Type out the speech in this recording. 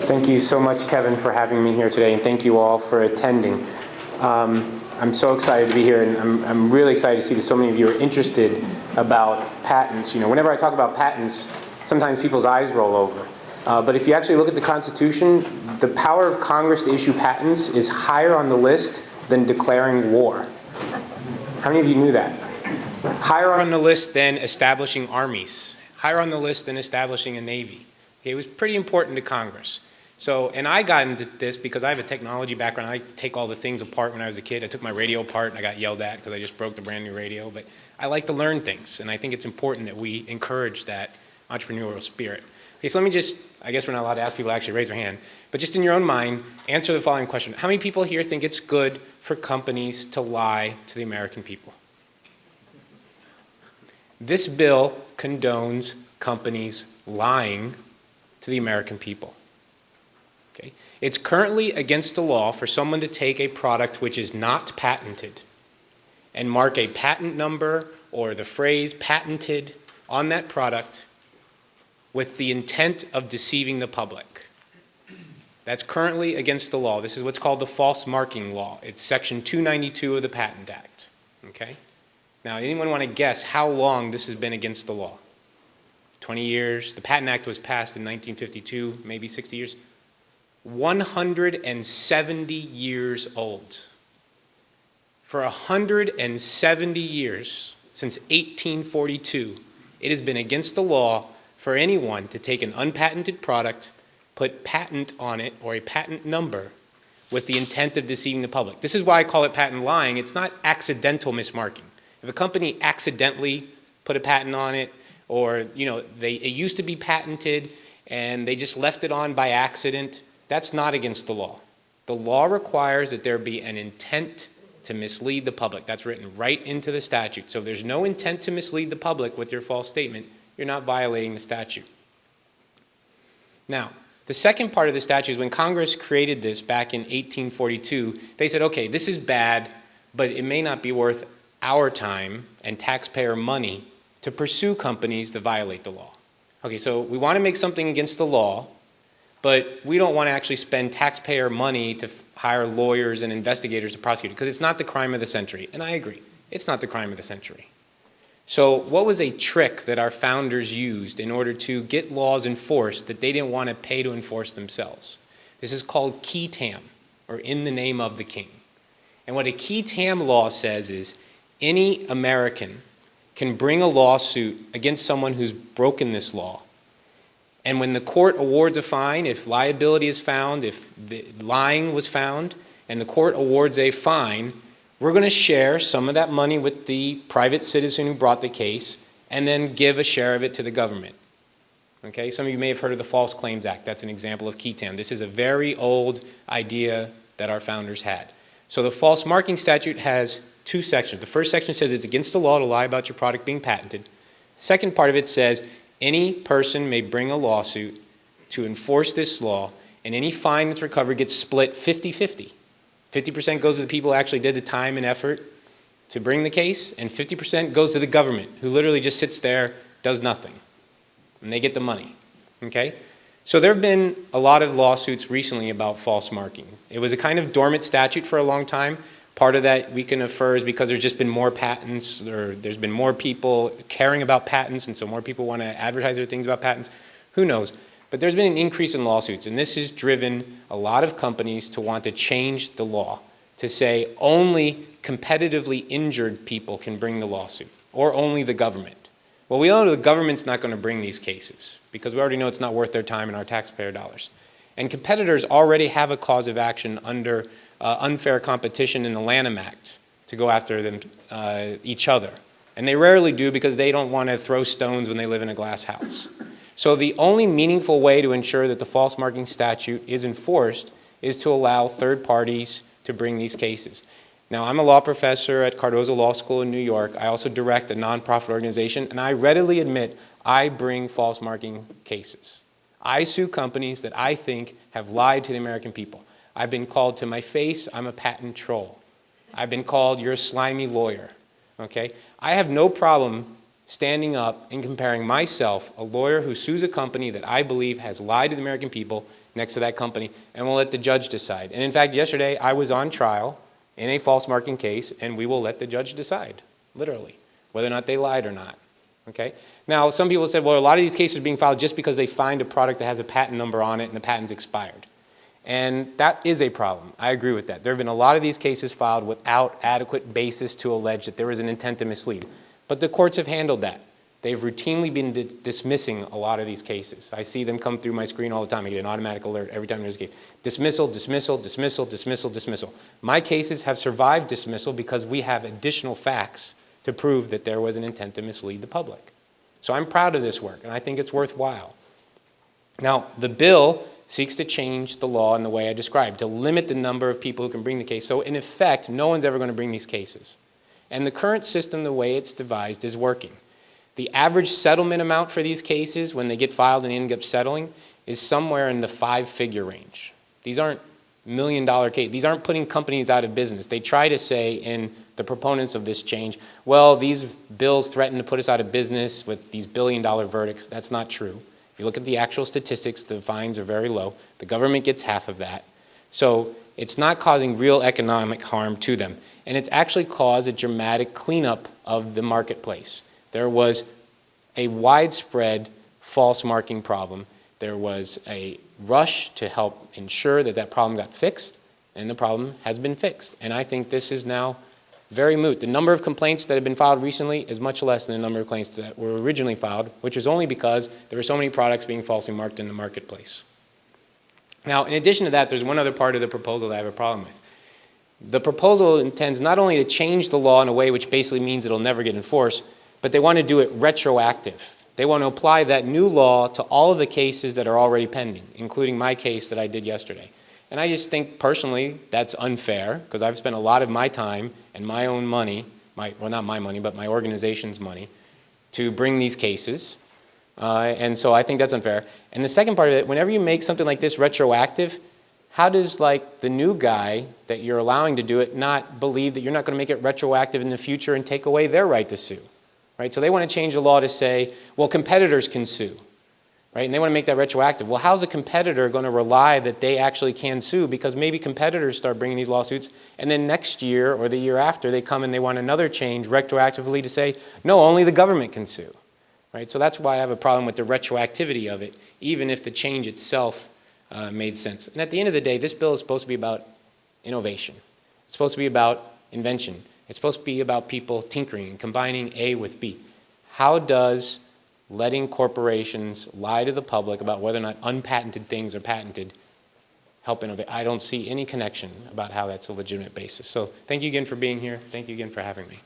Thank you so much, Kevin, for having me here today, and thank you all for attending. I'm so excited to be here, and I'm really excited to see that so many of you are interested about patents. You know, whenever I talk about patents, sometimes people's eyes roll over. But if you actually look at the Constitution, the power of Congress to issue patents is higher on the list than declaring war. How many of you knew that? Higher on the list than establishing armies. Higher on the list than establishing a navy. Okay, it was pretty important to Congress. So, and I got into this because I have a technology background. I like to take all the things apart when I was a kid. I took my radio apart and I got yelled at because I just broke the brand new radio. But I like to learn things, and I think it's important that we encourage that entrepreneurial spirit. Okay, so let me just, I guess we're not allowed to ask people to actually raise their hand, but just in your own mind, answer the following question. How many people here think it's good for companies to lie to the American people? This bill condones companies lying to the American people. Okay. It's currently against the law for someone to take a product which is not patented and mark a patent number or the phrase patented on that product with the intent of deceiving the public. That's currently against the law. This is what's called the false marking law. It's section 292 of the Patent Act. Okay? Now, anyone want to guess how long this has been against the law? 20 years. The Patent Act was passed in 1952, maybe 60 years. 170 years old. For 170 years, since 1842, it has been against the law for anyone to take an unpatented product, put patent on it or a patent number with the intent of deceiving the public. This is why I call it patent lying. It's not accidental mismarking. If a company accidentally put a patent on it, or it used to be patented and they just left it on by accident, that's not against the law. The law requires that there be an intent to mislead the public. That's written right into the statute. So if there's no intent to mislead the public with your false statement, you're not violating the statute. Now, the second part of the statute is when Congress created this back in 1842, they said, okay, this is bad, but it may not be worth our time and taxpayer money to pursue companies that violate the law. Okay, so we want to make something against the law, but we don't want to actually spend taxpayer money to hire lawyers and investigators to prosecute it, because it's not the crime of the century. And I agree, it's not the crime of the century. So what was a trick that our founders used in order to get laws enforced that they didn't want to pay to enforce themselves? This is called qui tam, or in the name of the king. And what a qui tam law says is any American can bring a lawsuit against someone who's broken this law. And when the court awards a fine, if liability is found, if the lying was found, and the court awards a fine, we're going to share some of that money with the private citizen who brought the case, and then give a share of it to the government. Okay, some of you may have heard of the False Claims Act. That's an example of qui tam. This is a very old idea that our founders had. So the false marking statute has two sections. The first section says it's against the law to lie about your product being patented. Second part of it says any person may bring a lawsuit to enforce this law, and any fine that's recovered gets split 50-50. 50% goes to the people who actually did the time and effort to bring the case, and 50% goes to the government, who literally just sits there, does nothing, and they get the money. Okay? So there have been a lot of lawsuits recently about false marking. It was a kind of dormant statute for a long time. Part of that we can infer is because there's just been more patents, or there's been more people caring about patents, and so more people want to advertise their things about patents. Who knows? But there's been an increase in lawsuits, and this has driven a lot of companies to want to change the law to say only competitively injured people can bring the lawsuit, or only the government. Well, we all know the government's not going to bring these cases because we already know it's not worth their time and our taxpayer dollars. And competitors already have a cause of action under unfair competition in the Lanham Act to go after them, each other. And they rarely do because they don't want to throw stones when they live in a glass house. So the only meaningful way to ensure that the false marking statute is enforced is to allow third parties to bring these cases. Now, I'm a law professor at Cardozo Law School in New York. I also direct a nonprofit organization, and I readily admit I bring false marking cases. I sue companies that I think have lied to the American people. I've been called to my face, I'm a patent troll. I've been called, you're a slimy lawyer. Okay? I have no problem standing up and comparing myself, a lawyer who sues a company that I believe has lied to the American people, next to that company, and we'll let the judge decide. And in fact, yesterday I was on trial in a false marking case, and we will let the judge decide, literally, whether or not they lied or not. Okay? Now, some people said, well, a lot of these cases are being filed just because they find a product that has a patent number on it and the patent's expired. And that is a problem. I agree with that. There have been a lot of these cases filed without adequate basis to allege that there was an intent to mislead. But the courts have handled that. They've routinely been dismissing a lot of these cases. I see them come through my screen all the time. I get an automatic alert every time there's a case. Dismissal, dismissal, dismissal, dismissal, dismissal. My cases have survived dismissal because we have additional facts to prove that there was an intent to mislead the public. So I'm proud of this work, and I think it's worthwhile. Now, the bill seeks to change the law in the way I described, to limit the number of people who can bring the case. So in effect, no one's ever going to bring these cases. And the current system, the way it's devised, is working. The average settlement amount for these cases, when they get filed and end up settling, is somewhere in the 5-figure range. These aren't million-dollar cases. These aren't putting companies out of business. They try to say in the proponents of this change, well, these bills threaten to put us out of business with these billion-dollar verdicts. That's not true. If you look at the actual statistics, the fines are very low. The government gets half of that. So it's not causing real economic harm to them. And it's actually caused a dramatic cleanup of the marketplace. There was a widespread false marking problem. There was a rush to help ensure that that problem got fixed, and the problem has been fixed. And I think this is now very moot. The number of complaints that have been filed recently is much less than the number of complaints that were originally filed, which is only because there were so many products being falsely marked in the marketplace. Now, in addition to that, there's one other part of the proposal that I have a problem with. The proposal intends not only to change the law in a way which basically means it'll never get enforced, but they want to do it retroactive. They want to apply that new law to all of the cases that are already pending, including my case that I did yesterday. And I just think personally that's unfair, because I've spent a lot of my time and my own money, well, not my money, but my organization's money, to bring these cases. And so I think that's unfair. And the second part of it, whenever you make something like this retroactive, how does like the new guy that you're allowing to do it not believe that you're not going to make it retroactive in the future and take away their right to sue? Right? So they want to change the law to say, well, competitors can sue. Right? And they want to make that retroactive. Well, how's a competitor going to rely that they actually can sue? Because maybe competitors start bringing these lawsuits, and then next year or the year after, they come and they want another change retroactively to say, no, only the government can sue. Right? So that's why I have a problem with the retroactivity of it, even if the change itself made sense. And at the end of the day, this bill is supposed to be about innovation. It's supposed to be about invention. It's supposed to be about people tinkering and combining A with B. How does letting corporations lie to the public about whether or not unpatented things are patented help innovate? I don't see any connection about how that's a legitimate basis. So thank you again for being here. Thank you again for having me.